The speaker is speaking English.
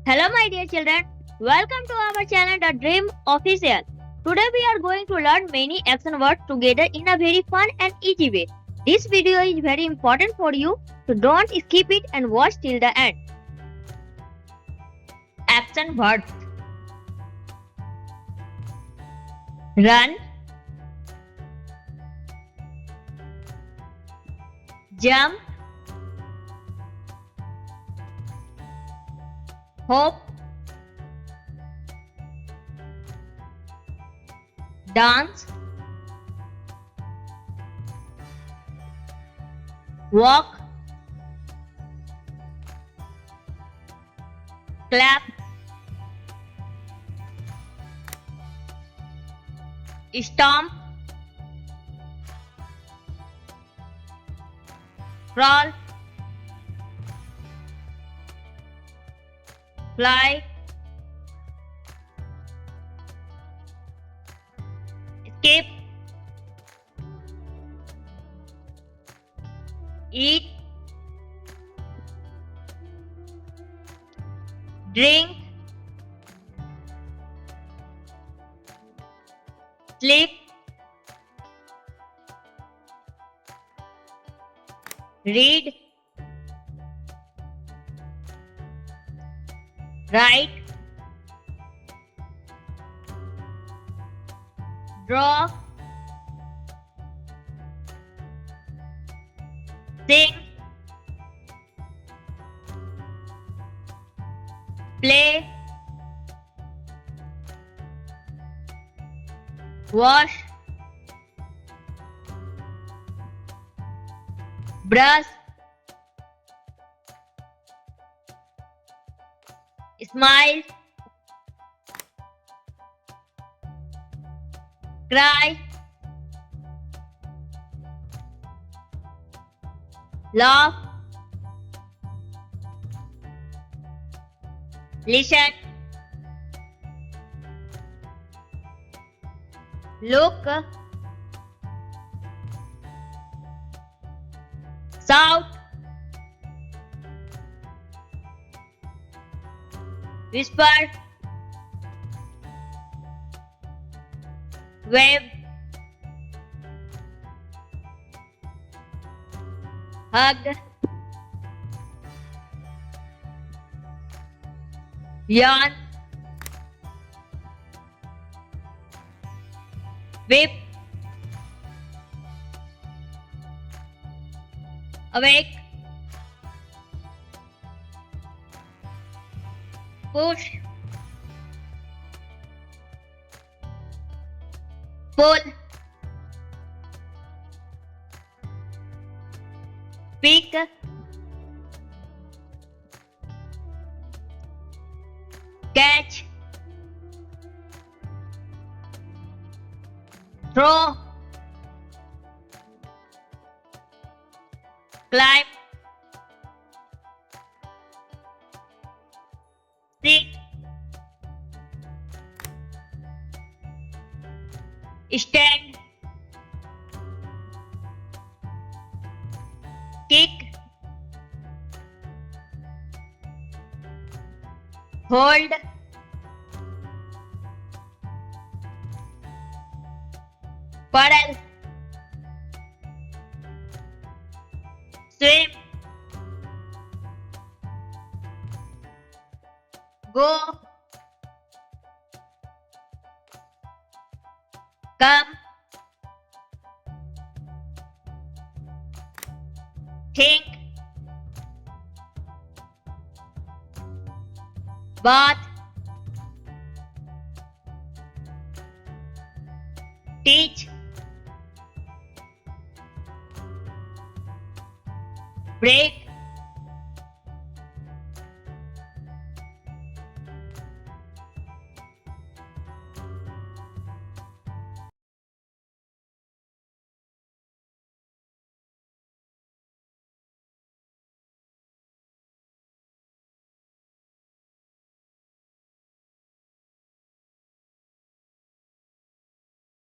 Hello my dear children, welcome to our channel The Dream Official. Today we are going to learn many action words together in a very fun and easy way. This video is very important for you, so don't skip it and watch till the end. Action words: run, jump, hop, dance, walk, clap, stomp, crawl, fly, skip, eat, drink, sleep, read, write, draw, sing, play, wash, brush, smile, cry, laugh, listen, look, shout, whisper, wave, hug, yawn, whip, awake, push, pull, pick, catch, throw, climb, sit, stand, kick, hold, paddle, swim, go, come, think, bath, teach, break,